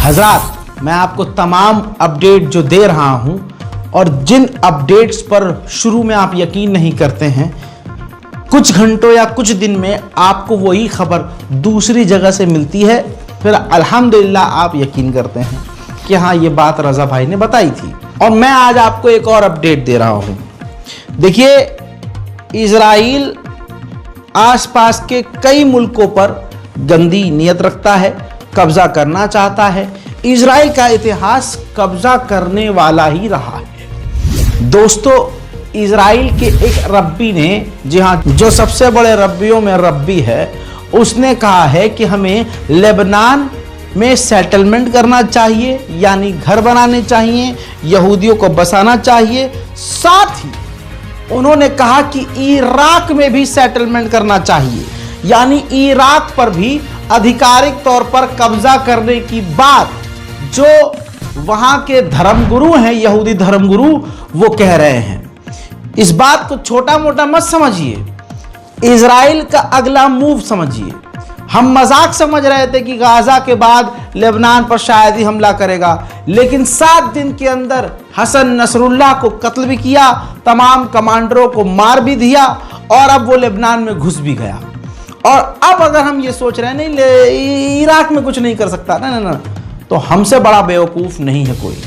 हजरात, मैं आपको तमाम अपडेट जो दे रहा हूं और जिन अपडेट्स पर शुरू में आप यकीन नहीं करते हैं, कुछ घंटों या कुछ दिन में आपको वही खबर दूसरी जगह से मिलती है, फिर अल्हम्दुलिल्लाह आप यकीन करते हैं कि हाँ, ये बात रजा भाई ने बताई थी। और मैं आज आपको एक और अपडेट दे रहा हूं। देखिए, इजराइल आसपास के कई मुल्कों पर गंदी नीयत रखता है, कब्जा करना चाहता है। इजराइल का इतिहास कब्जा करने वाला ही रहा है। दोस्तों, इजराइल के एक रब्बी ने, जी हाँ, जो सबसे बड़े रब्बियों में रब्बी है, उसने कहा है कि हमें लेबनान में सेटलमेंट करना चाहिए, यानी घर बनाने चाहिए, यहूदियों को बसाना चाहिए। साथ ही उन्होंने कहा कि इराक में भी सेटलमेंट करना चाहिए, यानी इराक पर भी आधिकारिक तौर पर कब्जा करने की बात जो वहां के धर्मगुरु हैं, यहूदी धर्मगुरु, वो कह रहे हैं। इस बात को छोटा मोटा मत समझिए, इजराइल का अगला मूव समझिए। हम मजाक समझ रहे थे कि गाजा के बाद लेबनान पर शायद ही हमला करेगा, लेकिन 7 दिन के अंदर हसन नसरुल्लाह को कत्ल भी किया, तमाम कमांडरों को मार भी दिया और अब वो लेबनान में घुस भी गया। और अब अगर हम ये सोच रहे हैं नहीं, इराक में कुछ नहीं कर सकता, ना, तो हमसे बड़ा बेवकूफ नहीं है कोई।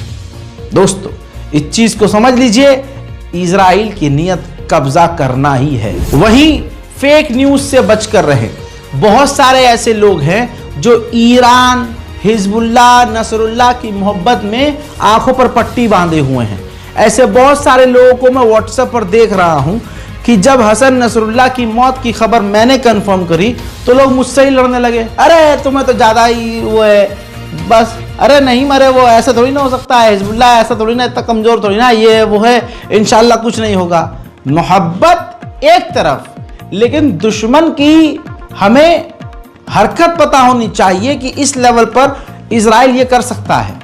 दोस्तों, इस चीज को समझ लीजिए, इजराइल की नीयत कब्जा करना ही है। वहीं फेक न्यूज से बचकर रहे। बहुत सारे ऐसे लोग हैं जो ईरान, हिजबुल्लाह, नसरुल्लाह की मोहब्बत में आंखों पर पट्टी बांधे हुए हैं। ऐसे बहुत सारे लोगों को मैं व्हाट्सएप पर देख रहा हूं कि जब हसन नसरुल्लाह की मौत की खबर मैंने कंफर्म करी तो लोग मुझसे ही लड़ने लगे। अरे तुम्हें तो ज्यादा ही वो है, बस, अरे नहीं मरे वो, ऐसा थोड़ी ना हो सकता है, हिजबुल्लाह ऐसा थोड़ी ना, इतना कमजोर थोड़ी ना, ये वो है, इंशाल्लाह कुछ नहीं होगा। मोहब्बत एक तरफ, लेकिन दुश्मन की हमें हरकत पता होनी चाहिए कि इस लेवल पर इजराइल ये कर सकता है,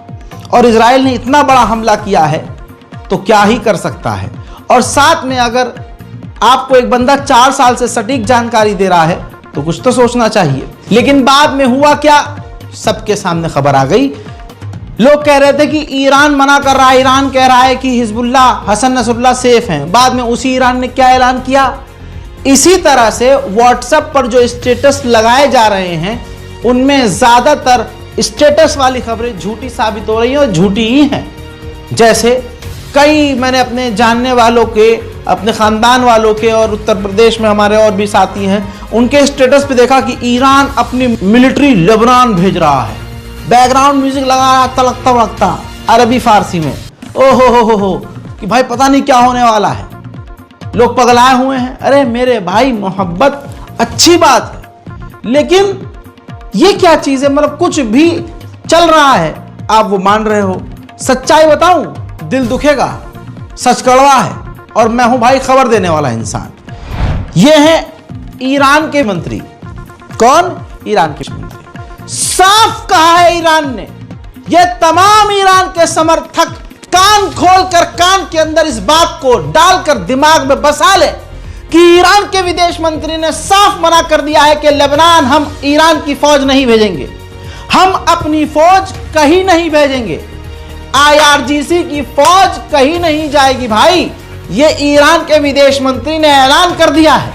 और इजराइल ने इतना बड़ा हमला किया है तो क्या ही कर सकता है। और साथ में अगर आपको एक बंदा 4 साल से सटीक जानकारी दे रहा है तो कुछ तो सोचना चाहिए। लेकिन बाद में हुआ क्या, सबके सामने खबर आ गई। लोग कह रहे थे कि ईरान मना कर रहा है, ईरान कह रहा है कि हिजबुल्लाह, हसन नसरुल्लाह सेफ हैं। बाद में उसी ईरान ने क्या ऐलान किया। इसी तरह से व्हाट्सएप पर जो स्टेटस लगाए जा रहे हैं, उनमें ज्यादातर स्टेटस वाली खबरें झूठी साबित हो रही हैं और झूठी ही हैं। जैसे कई मैंने अपने जानने वालों के, अपने खानदान वालों के, और उत्तर प्रदेश में हमारे और भी साथी हैं, उनके स्टेटस पे देखा कि ईरान अपनी मिलिट्री लेबनान भेज रहा है, बैकग्राउंड म्यूजिक लगा रहा, तलकता वलकता अरबी फारसी में, ओहो हो कि भाई पता नहीं क्या होने वाला है, लोग पगलाए हुए हैं। अरे मेरे भाई, मोहब्बत अच्छी बात है, लेकिन ये क्या चीज है, मतलब कुछ भी चल रहा है आप वो मान रहे हो। सच्चाई बताऊं, दिल दुखेगा, सच कड़वा है, और मैं हूं भाई खबर देने वाला इंसान। ये है ईरान के मंत्री। कौन? ईरान के मंत्री। साफ कहा है ईरान ने, ये तमाम ईरान के समर्थक कान खोलकर, कान के अंदर इस बात को डालकर दिमाग में बसा ले कि ईरान के विदेश मंत्री ने साफ मना कर दिया है कि लेबनान हम ईरान की फौज नहीं भेजेंगे, हम अपनी फौज कहीं नहीं भेजेंगे, IRGC की फौज कहीं नहीं जाएगी। भाई, ये ईरान के विदेश मंत्री ने ऐलान कर दिया है।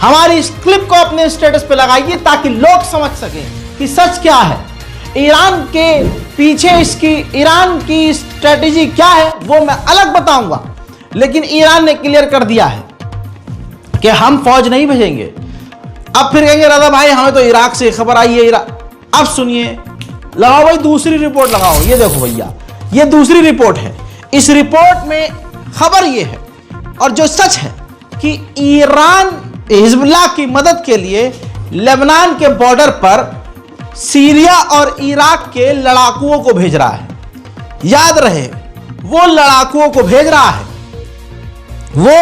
हमारी इस क्लिप को अपने स्टेटस पे लगाइए ताकि लोग समझ सकें कि सच क्या है, ईरान के पीछे इसकी, ईरान की स्ट्रेटेजी क्या है, वो मैं अलग बताऊंगा। लेकिन ईरान ने क्लियर कर दिया है कि हम फौज नहीं भेजेंगे। अब फिर कहेंगे रजा भाई हमें तो इराक से खबर आई है, अब सुनिए, लगाओ भाई दूसरी रिपोर्ट लगाओ। ये देखो भैया, ये दूसरी रिपोर्ट है। इस रिपोर्ट में खबर ये है, और जो सच है, कि ईरान हिजबुल्लाह की मदद के लिए लेबनान के बॉर्डर पर सीरिया और इराक के लड़ाकुओं को भेज रहा है। याद रहे, वो लड़ाकुओं को भेज रहा है, वो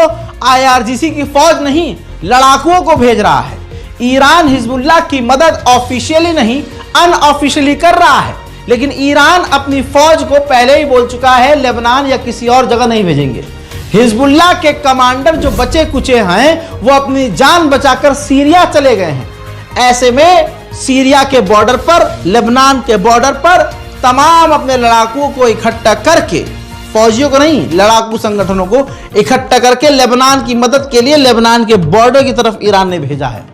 IRGC की फौज नहीं, लड़ाकुओं को भेज रहा है। ईरान हिजबुल्लाह की मदद ऑफिशियली नहीं, अनऑफिशियली कर रहा है, लेकिन ईरान अपनी फौज को पहले ही बोल चुका है लेबनान या किसी और जगह नहीं भेजेंगे। हिजबुल्लाह के कमांडर जो बचे कुचे हैं, वो अपनी जान बचाकर सीरिया चले गए हैं। ऐसे में सीरिया के बॉर्डर पर, लेबनान के बॉर्डर पर तमाम अपने लड़ाकुओं को इकट्ठा करके, फौजियों को नहीं, लड़ाकू संगठनों को इकट्ठा करके लेबनान की मदद के लिए लेबनान के बॉर्डर की तरफ ईरान ने भेजा है।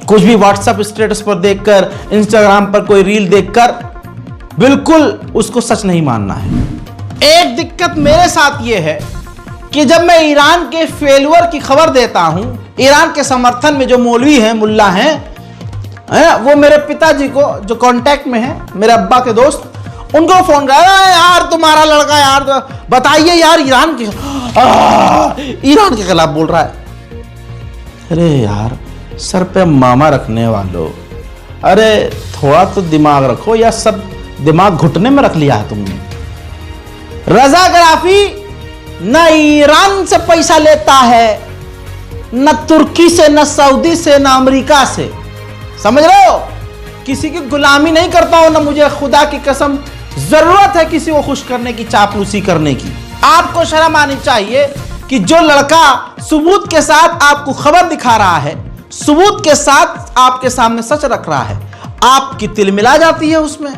कुछ भी व्हाट्सएप स्टेटस पर देखकर, इंस्टाग्राम पर कोई रील देखकर बिल्कुल उसको सच नहीं मानना है। एक दिक्कत मेरे साथ यह है कि जब मैं ईरान के फेलुअर की खबर देता हूं, ईरान के समर्थन में जो मौलवी हैं, मुल्ला हैं, वो मेरे पिताजी को जो कांटेक्ट में है, मेरे अब्बा के दोस्त, उनको फोन कर, यार तुम्हारा लड़का यार बताइए यार ईरान के खिलाफ बोल रहा है। अरे यार सर पे मामा रखने वालों, अरे थोड़ा तो दिमाग रखो, या सब दिमाग घुटने में रख लिया है तुमने। रजा गद्दाफी न ईरान से पैसा लेता है, न तुर्की से, न सऊदी से, न अमेरिका से, समझ रहे हो? किसी की गुलामी नहीं करता हूं, न मुझे खुदा की कसम जरूरत है किसी को खुश करने की, चापलूसी करने की। आपको शर्म आनी चाहिए कि जो लड़का सबूत के साथ आपको खबर दिखा रहा है, सबूत के साथ आपके सामने सच रख रहा है, आपकी तिल मिला जाती है उसमें।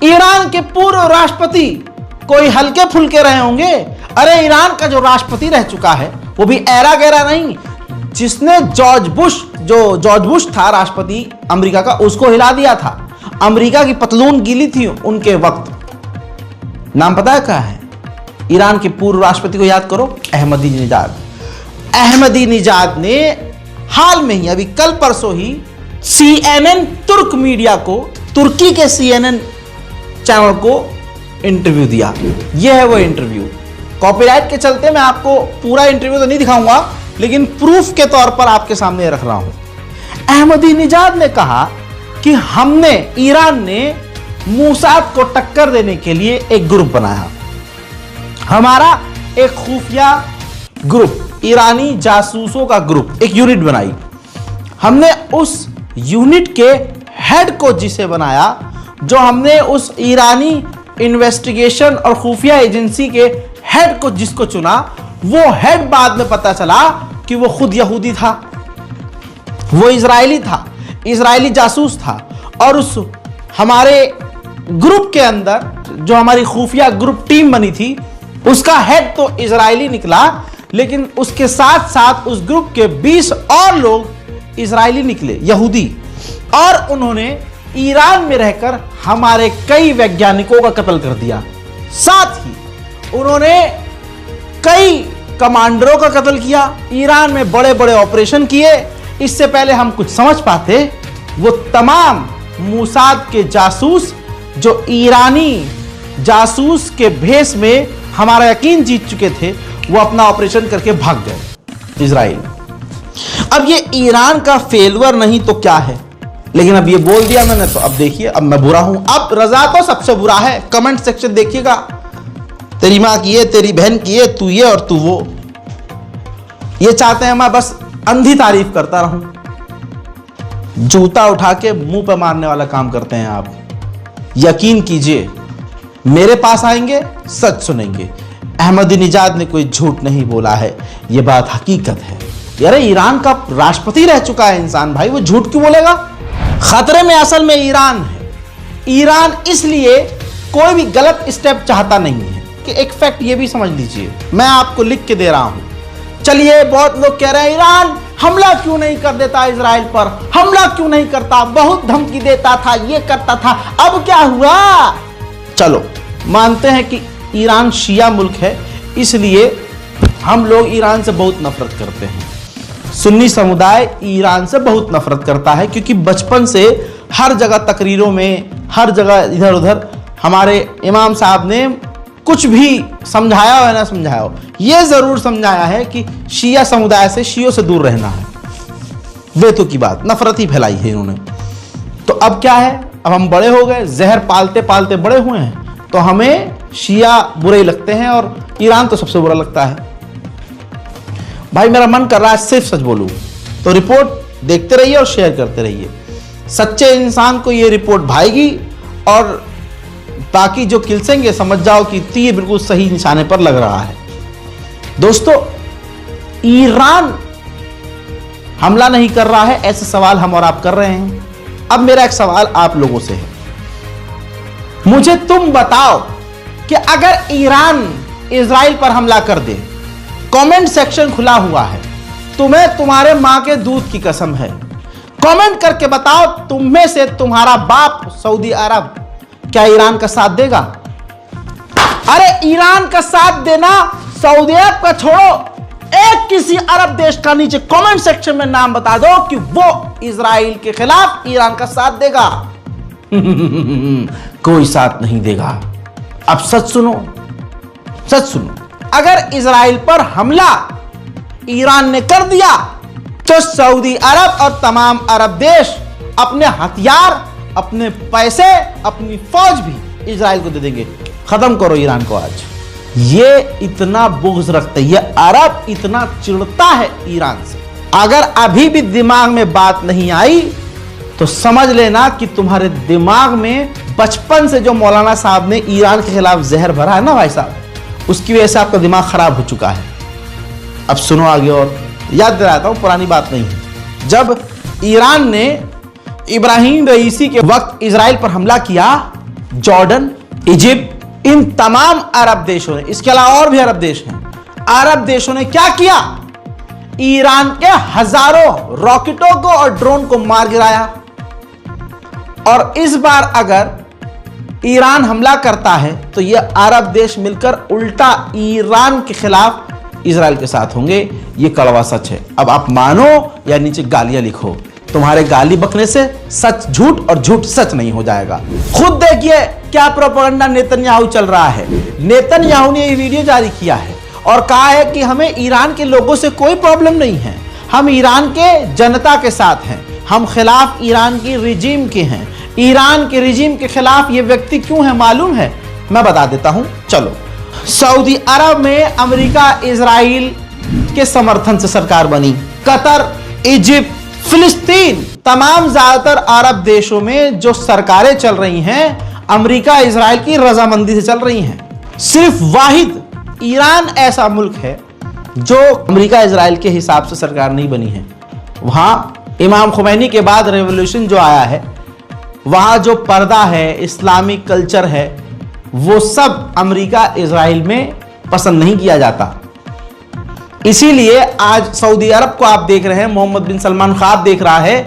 ईरान के पूर्व राष्ट्रपति कोई हल्के फुल्के रहे होंगे? अरे ईरान का जो राष्ट्रपति रह चुका है वो भी ऐरा गैरा नहीं, जिसने जॉर्ज बुश था राष्ट्रपति अमेरिका का, उसको हिला दिया था। अमेरिका की पतलून गीली थी उनके वक्त। नाम पता है क्या है? ईरान के पूर्व राष्ट्रपति को याद करो, अहमदीनेजाद। अहमदीनेजाद ने हाल में ही, अभी कल परसों ही, CNN तुर्क मीडिया को, तुर्की के CNN चैनल को इंटरव्यू दिया। यह है वो इंटरव्यू। कॉपीराइट के चलते मैं आपको पूरा इंटरव्यू तो नहीं दिखाऊंगा, लेकिन प्रूफ के तौर पर आपके सामने रख रहा हूं। अहमदीनेजाद ने कहा कि हमने, ईरान ने मोसाद को टक्कर देने के लिए एक ग्रुप बनाया। हमारा एक खुफिया ग्रुप, ईरानी जासूसों का ग्रुप, एक यूनिट बनाई। हमने उस यूनिट के हेड को जिसे बनाया, जो हमने उस ईरानी इन्वेस्टिगेशन और खुफिया एजेंसी के हेड को जिसको चुना, वो हेड बाद में पता चला कि वो खुद यहूदी था, वो इजरायली था, इजरायली जासूस था। और उस हमारे ग्रुप के अंदर जो हमारी खुफिया ग्रुप टीम बनी थी, उसका हेड तो इजरायली निकला, लेकिन उसके साथ साथ उस ग्रुप के 20 और लोग इजरायली निकले, यहूदी। और उन्होंने ईरान में रहकर हमारे कई वैज्ञानिकों का कत्ल कर दिया। साथ ही उन्होंने कई कमांडरों का कत्ल किया, ईरान में बड़े बड़े ऑपरेशन किए। इससे पहले हम कुछ समझ पाते, वो तमाम मोसाद के जासूस जो ईरानी जासूस के भेष में हमारा यकीन जीत चुके थे, वो अपना ऑपरेशन करके भाग गए इजराइल। अब ये ईरान का फेलुअर नहीं तो क्या है, लेकिन अब ये बोल दिया मैंने, तो अब देखिए अब मैं बुरा हूं। अब रजा तो सबसे बुरा है। कमेंट सेक्शन देखिएगा, तेरी मां की है, तेरी बहन की है, तू ये और तू वो। ये चाहते हैं मैं बस अंधी तारीफ करता रहूं। जूता उठा के मुंह पे मारने वाला काम करते हैं आप। यकीन कीजिए, मेरे पास आएंगे, सच सुनेंगे। अहमदीनेजाद ने कोई झूठ नहीं बोला है, यह बात हकीकत है। यार ईरान का राष्ट्रपति रह चुका है इंसान, भाई वो झूठ क्यों बोलेगा? खतरे में असल में ईरान है। ईरान इसलिए कोई भी गलत स्टेप चाहता नहीं है। कि एक फैक्ट ये भी समझ लीजिए, मैं आपको लिख के दे रहा हूं। चलिए, बहुत लोग कह रहे हैं ईरान हमला क्यों नहीं कर देता इजराइल पर, हमला क्यों नहीं करता, बहुत धमकी देता था, ये करता था, अब क्या हुआ? चलो मानते हैं कि ईरान शिया मुल्क है, इसलिए हम लोग ईरान से बहुत नफरत करते हैं। सुन्नी समुदाय ईरान से बहुत नफरत करता है, क्योंकि बचपन से हर जगह तकरीरों में, हर जगह इधर उधर हमारे इमाम साहब ने कुछ भी समझाया हो या ना समझाया हो, यह जरूर समझाया है कि शिया समुदाय से, शियों से दूर रहना है। वे तो की बात, नफरत ही फैलाई है इन्होंने। तो अब क्या है, अब हम बड़े हो गए, जहर पालते पालते बड़े हुए हैं, तो हमें शिया बुरे लगते हैं और ईरान तो सबसे बुरा लगता है। भाई मेरा मन कर रहा है सिर्फ सच बोलूं, तो रिपोर्ट देखते रहिए और शेयर करते रहिए। सच्चे इंसान को ये रिपोर्ट भाएगी, और बाकी जो किलसेंगे समझ जाओ कि तीर बिल्कुल सही निशाने पर लग रहा है। दोस्तों, ईरान हमला नहीं कर रहा है, ऐसे सवाल हम और आप कर रहे हैं। अब मेरा एक सवाल आप लोगों से है, मुझे तुम बताओ कि अगर ईरान इजराइल पर हमला कर दे, कमेंट सेक्शन खुला हुआ है, तुम्हें तुम्हारे मां के दूध की कसम है, कमेंट करके बताओ तुम में से तुम्हारा बाप सऊदी अरब क्या ईरान का साथ देगा? अरे ईरान का साथ देना सऊदी अरब का छोड़ो, एक किसी अरब देश का नीचे कमेंट सेक्शन में नाम बता दो कि वो इजराइल के खिलाफ ईरान का साथ देगा। कोई साथ नहीं देगा। अब सच सुनो, सच सुनो, अगर इजराइल पर हमला ईरान ने कर दिया तो सऊदी अरब और तमाम अरब देश अपने हथियार, अपने पैसे, अपनी फौज भी इजराइल को दे देंगे। खत्म करो ईरान को आज। ये इतना बुग़्ज़ रखते, ये अरब इतना चिढ़ता है ईरान से। अगर अभी भी दिमाग में बात नहीं आई तो समझ लेना कि तुम्हारे दिमाग में बचपन से जो मौलाना साहब ने ईरान के खिलाफ जहर भरा है ना भाई साहब, उसकी वजह से आपका दिमाग खराब हो चुका है। अब सुनो आगे, और याद दिलाता हूं, पुरानी बात नहीं है। जब ईरान ने इब्राहिम रईसी के वक्त इजराइल पर हमला किया, जॉर्डन, इजिप्ट, इन तमाम अरब देशों ने, इसके अलावा और भी अरब देश हैं, अरब देशों ने क्या किया? ईरान के हजारों रॉकेटों को और ड्रोन को मार गिराया। और इस बार अगर ईरान हमला करता है तो यह अरब देश मिलकर उल्टा ईरान के खिलाफ इजराइल के साथ होंगे। यह कड़वा सच है। अब आप मानो या नीचे गालियां लिखो, तुम्हारे गाली बकने से सच झूठ और झूठ सच नहीं हो जाएगा। खुद देखिए क्या प्रोपेगेंडा नेतन्याहू चल रहा है। नेतन्याहू ने ये वीडियो जारी किया है और कहा है कि हमें ईरान के लोगों से कोई प्रॉब्लम नहीं है, हम ईरान के जनता के साथ हैं, हम खिलाफ ईरान की रिजीम के हैं। ईरान के रिजीम के खिलाफ ये व्यक्ति क्यों है मालूम है? मैं बता देता हूं, चलो। सऊदी अरब में अमेरिका इजराइल के समर्थन से सरकार बनी। कतर, इजिप्ट, फिलिस्तीन, तमाम ज्यादातर अरब देशों में जो सरकारें चल रही हैं अमेरिका इजराइल की रजामंदी से चल रही हैं। सिर्फ वाहिद ईरान ऐसा मुल्क है जो अमेरिका इजराइल के हिसाब से सरकार नहीं बनी है। वहां इमाम खुमैनी के बाद रेवोल्यूशन जो आया है, वहां जो पर्दा है, इस्लामिक कल्चर है, वो सब अमेरिका इजराइल में पसंद नहीं किया जाता। इसीलिए आज सऊदी अरब को आप देख रहे हैं, मोहम्मद बिन सलमान ख्वाब देख रहा है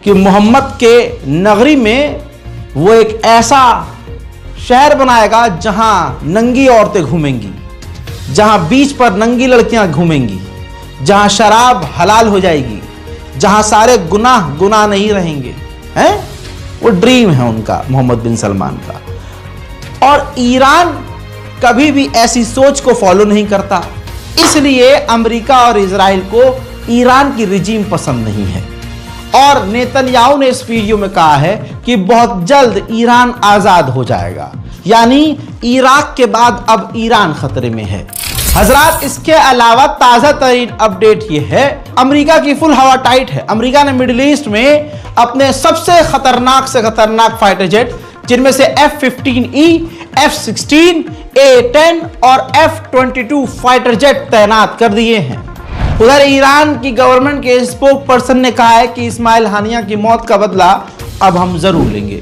कि मोहम्मद के नगरी में वो एक ऐसा शहर बनाएगा जहां नंगी औरतें घूमेंगी, जहां बीच पर नंगी लड़कियां घूमेंगी, जहां शराब हलाल हो जाएगी, जहां सारे गुनाह नहीं रहेंगे। हैं? वो ड्रीम है उनका, मोहम्मद बिन सलमान का। और ईरान कभी भी ऐसी सोच को फॉलो नहीं करता। इसलिए अमेरिका और इजराइल को ईरान की रिजीम पसंद नहीं है। और नेतन्याहू ने इस वीडियो में कहा है कि बहुत जल्द ईरान आजाद हो जाएगा, यानी इराक के बाद अब ईरान खतरे में है। हजरात, इसके अलावा ताजा तरीन अपडेट ये है, अमेरिका की फुल हवा टाइट है। अमेरिका ने मिडिल ईस्ट में अपने सबसे खतरनाक से खतरनाक फाइटर जेट, जिनमें से F-15E, F-16, A-10 और F-22 फाइटर जेट तैनात कर दिए हैं। उधर ईरान की गवर्नमेंट के स्पोक पर्सन ने कहा है कि इस्माइल हानिया की मौत का बदला अब हम जरूर लेंगे।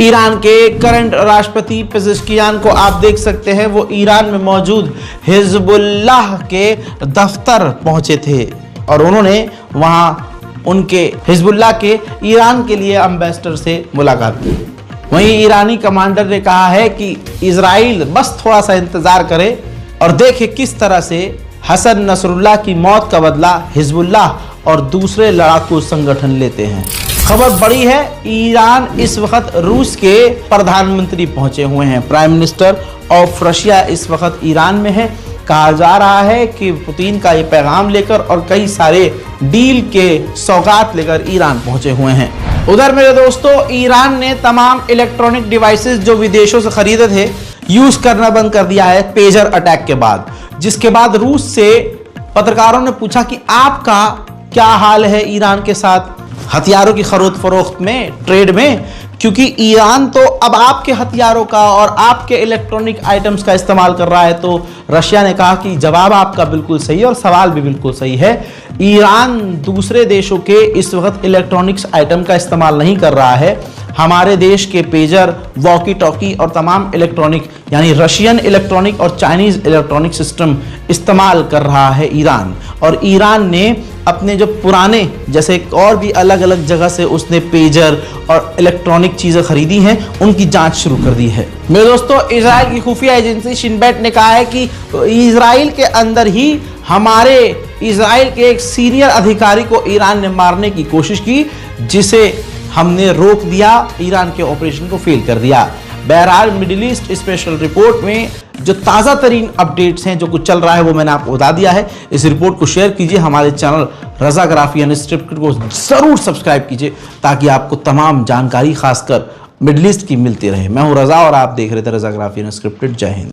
ईरान के करंट राष्ट्रपति पेजेश्कियान को आप देख सकते हैं, वो ईरान में मौजूद हिजबुल्लाह के दफ्तर पहुंचे थे और उन्होंने वहां उनके हिजबुल्लाह के ईरान के लिए एम्बेसडर से मुलाकात की। वहीं ईरानी कमांडर ने कहा है कि इजराइल बस थोड़ा सा इंतजार करे और देखे किस तरह से हसन नसरुल्लाह की मौत का बदला हिजबुल्लाह और दूसरे लड़ाकू संगठन लेते हैं। खबर बड़ी है, ईरान इस वक्त रूस के प्रधानमंत्री पहुंचे हुए हैं। प्राइम मिनिस्टर ऑफ रशिया इस वक्त ईरान में है। कहा जा रहा है कि पुतिन का ये पैगाम लेकर और कई सारे डील के सौगात लेकर ईरान पहुंचे हुए हैं। उधर मेरे दोस्तों, ईरान ने तमाम इलेक्ट्रॉनिक डिवाइसेस जो विदेशों से खरीदे थे यूज करना बंद कर दिया है पेजर अटैक के बाद, जिसके बाद रूस से पत्रकारों ने पूछा कि आपका क्या हाल है ईरान के साथ हथियारों की खरीद फरोख्त में, ट्रेड में, क्योंकि ईरान तो अब आपके हथियारों का और आपके इलेक्ट्रॉनिक आइटम्स का इस्तेमाल कर रहा है। तो रशिया ने कहा कि जवाब आपका बिल्कुल सही है और सवाल भी बिल्कुल सही है। ईरान दूसरे देशों के इस वक्त इलेक्ट्रॉनिक्स आइटम का इस्तेमाल नहीं कर रहा है। हमारे देश के पेजर, वॉकी टॉकी और तमाम इलेक्ट्रॉनिक यानी रशियन इलेक्ट्रॉनिक और चाइनीज इलेक्ट्रॉनिक सिस्टम इस्तेमाल कर रहा है ईरान। और ईरान ने अपने जो पुराने, जैसे और भी अलग अलग जगह से उसने पेजर और इलेक्ट्रॉनिक चीजें खरीदी हैं, उनकी जांच शुरू कर दी है। मेरे दोस्तों, इजराइल की खुफिया एजेंसी शिन बेट ने कहा है कि इजराइल के अंदर ही हमारे इजराइल के एक सीनियर अधिकारी को ईरान ने मारने की कोशिश की, जिसे हमने रोक दिया, ईरान के ऑपरेशन को फेल कर दिया। बहरहाल मिडिल ईस्ट स्पेशल रिपोर्ट में जो ताज़ा तरीन अपडेट्स हैं, जो कुछ चल रहा है, वो मैंने आपको बता दिया है। इस रिपोर्ट को शेयर कीजिए, हमारे चैनल रज़ाग्राफी अनस्क्रिप्टेड को ज़रूर सब्सक्राइब कीजिए ताकि आपको तमाम जानकारी खासकर मिडिल ईस्ट की मिलती रहे। मैं हूँ रज़ा और आप देख रहे थे रज़ाग्राफी अनस्क्रिप्टेड। जय हिंद।